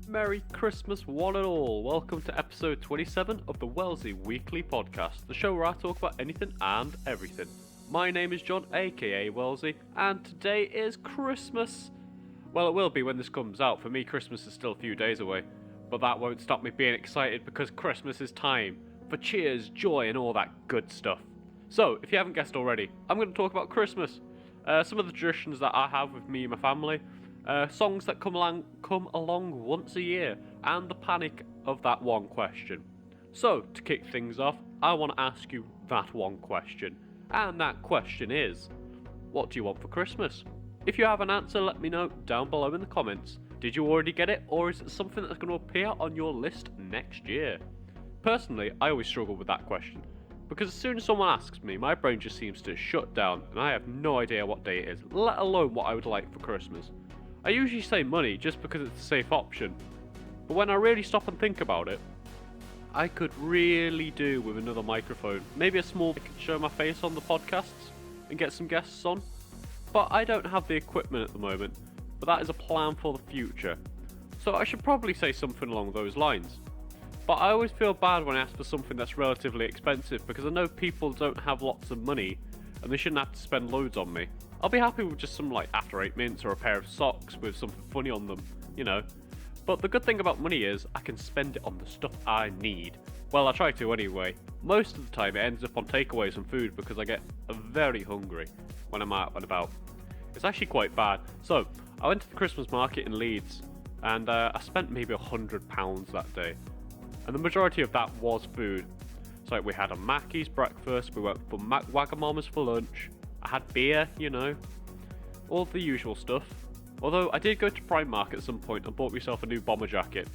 Merry Christmas, one and all. Welcome to episode 27 of the Wellsy Weekly Podcast, the show where I talk about anything and everything. My name is John, aka Wellsy, and today is Christmas. Well, it will be when this comes out. For me, Christmas is still a few days away, but that won't stop me being excited because Christmas is time for cheers, joy, and all that good stuff. So, if you haven't guessed already, I'm going to talk about Christmas. Some of the traditions that I have with me and my family. Songs that come along once a year, and the panic of that one question. So, to kick things off, I want to ask you that one question. And that question is, what do you want for Christmas? If you have an answer, let me know down below in the comments. Did you already get it, or is it something that's going to appear on your list next year? Personally, I always struggle with that question, because as soon as someone asks me, my brain just seems to shut down, and I have no idea what day it is, let alone what I would like for Christmas. I usually say money just because it's a safe option, but when I really stop and think about it, I could really do with another microphone. Maybe a small mic to show my face on the podcasts and get some guests on, but I don't have the equipment at the moment, but that is a plan for the future. So I should probably say something along those lines. But I always feel bad when I ask for something that's relatively expensive because I know people don't have lots of money and they shouldn't have to spend loads on me. I'll be happy with just some like After 8 mints or a pair of socks with something funny on them, you know. But the good thing about money is I can spend it on the stuff I need. Well, I try to anyway. Most of the time it ends up on takeaways and food because I get very hungry when I'm out and about. It's actually quite bad. So, I went to the Christmas market in Leeds and I spent maybe £100 that day. And the majority of that was food. So we had a Mackey's breakfast, we went for Wagamama's for lunch, I had beer, you know, all the usual stuff. Although I did go to Primark at some point and bought myself a new bomber jacket,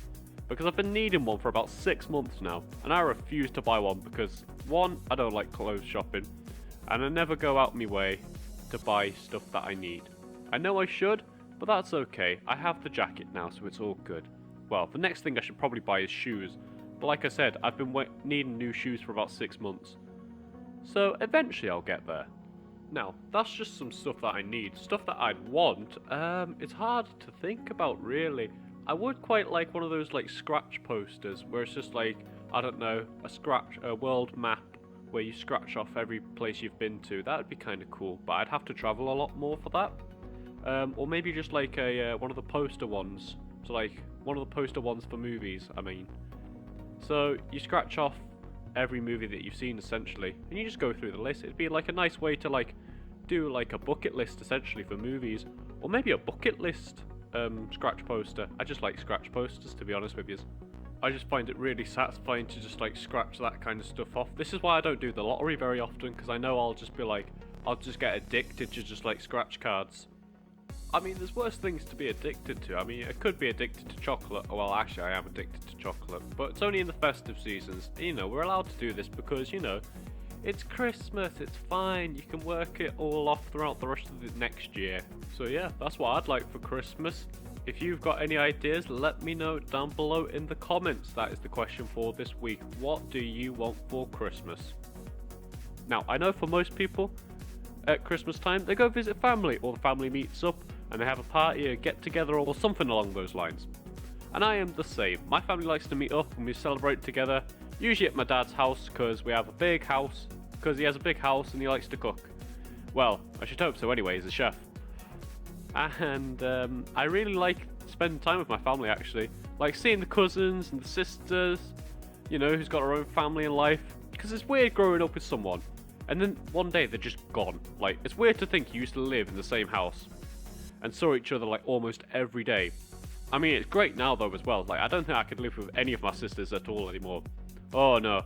because I've been needing one for about 6 months now, and I refuse to buy one because, one, I don't like clothes shopping, and I never go out my way to buy stuff that I need. I know I should, but that's okay, I have the jacket now, so it's all good. Well, the next thing I should probably buy is shoes. But like I said, I've been needing new shoes for about 6 months. So eventually I'll get there. Now, that's just some stuff that I need. Stuff that I'd want, it's hard to think about really. I would quite like one of those like scratch posters where it's just like, I don't know, a world map where you scratch off every place you've been to. That would be kind of cool, but I'd have to travel a lot more for that. Or maybe just like one of the poster ones. So like, one of the poster ones for movies, I mean. So you scratch off every movie that you've seen essentially, and you just go through the list. It'd be like a nice way to like do like a bucket list essentially for movies, or maybe a bucket list scratch poster. I just like scratch posters, to be honest with you. I just find it really satisfying to just like scratch that kind of stuff off. This is why I don't do the lottery very often, because I know I'll just get addicted to just like scratch cards. I mean, there's worse things to be addicted to. I mean, I could be addicted to chocolate. Well, actually, I am addicted to chocolate. But it's only in the festive seasons. You know, we're allowed to do this because, you know, it's Christmas. It's fine. You can work it all off throughout the rest of the next year. So, yeah, that's what I'd like for Christmas. If you've got any ideas, let me know down below in the comments. That is the question for this week. What do you want for Christmas? Now, I know for most people, at Christmas time, they go visit family, or the family meets up and they have a party, a get together, or something along those lines. And I am the same. My family likes to meet up and we celebrate together, usually at my dad's house because we have a big house, because he has a big house and he likes to cook. Well, I should hope so anyway, he's a chef. And I really like spending time with my family actually, like seeing the cousins and the sisters, you know, who's got her own family in life, because it's weird growing up with someone and then one day they're just gone. Like, it's weird to think you used to live in the same house and saw each other like almost every day. I mean, it's great now though as well. Like, I don't think I could live with any of my sisters at all anymore. Oh no.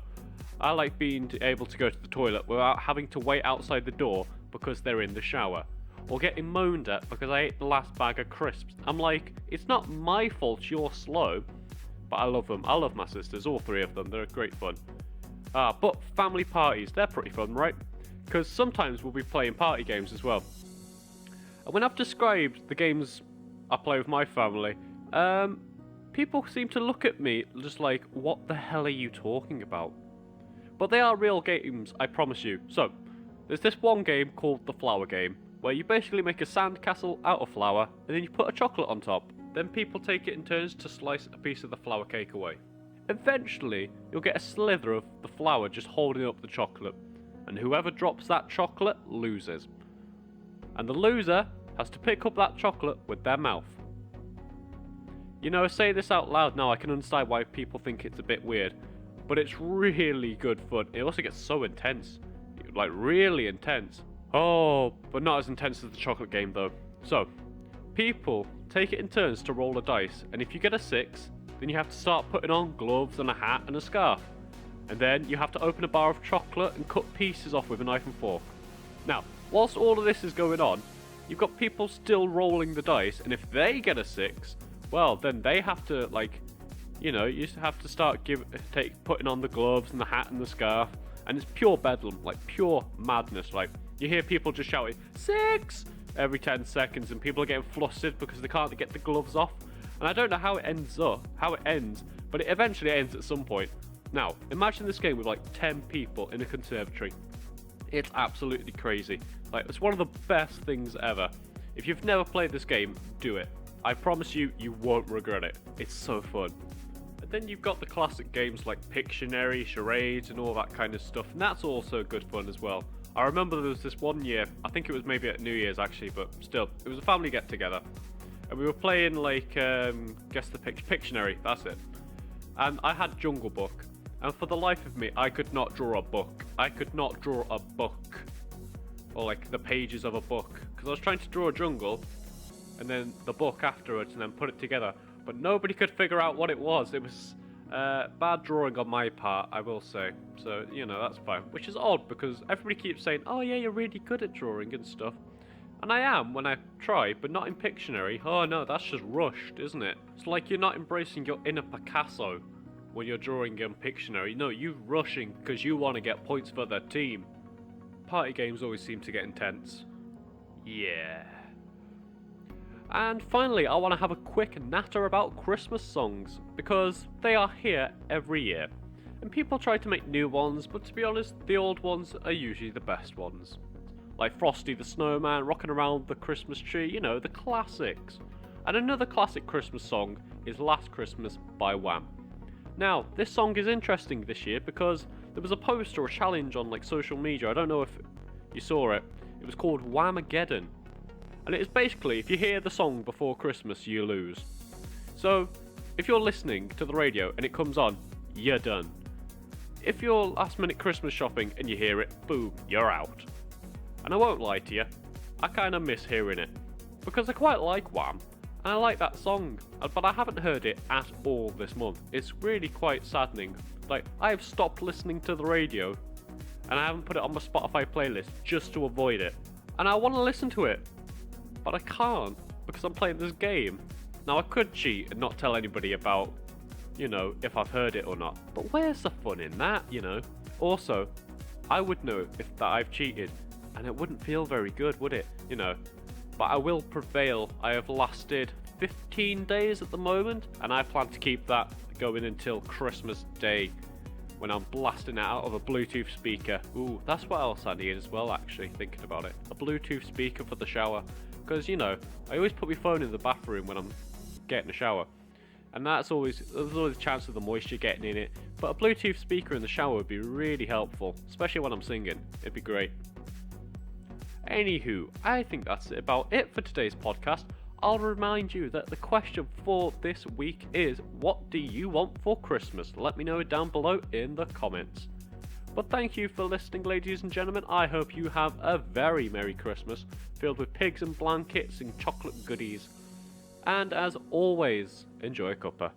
I like being able to go to the toilet without having to wait outside the door because they're in the shower, or getting moaned at because I ate the last bag of crisps. I'm like, it's not my fault you're slow. But I love them. I love my sisters, all three of them. They're great fun. But family parties, they're pretty fun, right? Because sometimes we'll be playing party games as well. And when I've described the games I play with my family, people seem to look at me just like, what the hell are you talking about? But they are real games, I promise you. So, there's this one game called the flower game, where you basically make a sandcastle out of flour, and then you put a chocolate on top. Then people take it in turns to slice a piece of the flour cake away. Eventually, you'll get a slither of the flour just holding up the chocolate, and whoever drops that chocolate loses. And the loser has to pick up that chocolate with their mouth. You know, say this out loud now, I can understand why people think it's a bit weird, but it's really good fun. It also gets so intense, like really intense. Oh, but not as intense as the chocolate game though. So, people take it in turns to roll a dice, and if you get a 6, then you have to start putting on gloves and a hat and a scarf. And then you have to open a bar of chocolate and cut pieces off with a knife and fork. Now, whilst all of this is going on, you've got people still rolling the dice, and if they get a 6, well, then they have to, like, you know, you have to start putting on the gloves and the hat and the scarf, and it's pure bedlam, like pure madness. Like, you hear people just shouting 6 every 10 seconds, and people are getting flustered because they can't get the gloves off. And I don't know how it ends, but it eventually ends at some point. Now, imagine this game with like 10 people in a conservatory. It's absolutely crazy. Like, it's one of the best things ever. If you've never played this game, do it. I promise you, you won't regret it. It's so fun. And then you've got the classic games like Pictionary, charades, and all that kind of stuff, and that's also good fun as well. I remember there was this one year, I think it was maybe at New Year's actually, but still, it was a family get-together. And we were playing like, guess the Pictionary, that's it. And I had Jungle Book. And for the life of me, I could not draw a book. I could not draw a book. Or like the pages of a book. Because I was trying to draw a jungle, and then the book afterwards, and then put it together. But nobody could figure out what it was. It was bad drawing on my part, I will say. So, you know, that's fine. Which is odd, because everybody keeps saying, oh yeah, you're really good at drawing and stuff. And I am when I try, but not in Pictionary. Oh no, that's just rushed, isn't it? It's like you're not embracing your inner Picasso when you're drawing in Pictionary. No, you're rushing because you want to get points for the team. Party games always seem to get intense. Yeah. And finally, I want to have a quick natter about Christmas songs, because they are here every year. And people try to make new ones, but to be honest, the old ones are usually the best ones. Like Frosty the Snowman, Rocking Around the Christmas Tree, you know, the classics. And another classic Christmas song is Last Christmas by Wham. Now, this song is interesting this year because there was a post or a challenge on like social media, I don't know if you saw it. It was called Whamageddon. And it is basically, if you hear the song before Christmas, you lose. So, if you're listening to the radio and it comes on, you're done. If you're last minute Christmas shopping and you hear it, boom, you're out. And I won't lie to you, I kinda miss hearing it. Because I quite like Wham, and I like that song, but I haven't heard it at all this month. It's really quite saddening. Like, I've stopped listening to the radio, and I haven't put it on my Spotify playlist just to avoid it. And I want to listen to it, but I can't, because I'm playing this game. Now I could cheat and not tell anybody about, you know, if I've heard it or not, but where's the fun in that, you know? Also, I would know if that I've cheated, and it wouldn't feel very good, would it? You know, but I will prevail. I have lasted 15 days at the moment, and I plan to keep that going until Christmas Day, when I'm blasting it out of a Bluetooth speaker. Ooh, that's what else I need as well, actually, thinking about it. A Bluetooth speaker for the shower, because, you know, I always put my phone in the bathroom when I'm getting a shower, and there's always a chance of the moisture getting in it, but a Bluetooth speaker in the shower would be really helpful, especially when I'm singing. It'd be great. Anywho, I think that's about it for today's podcast. I'll remind you that the question for this week is, what do you want for Christmas? Let me know down below in the comments. But thank you for listening, ladies and gentlemen. I hope you have a very Merry Christmas, filled with pigs and blankets and chocolate goodies. And as always, enjoy a cuppa.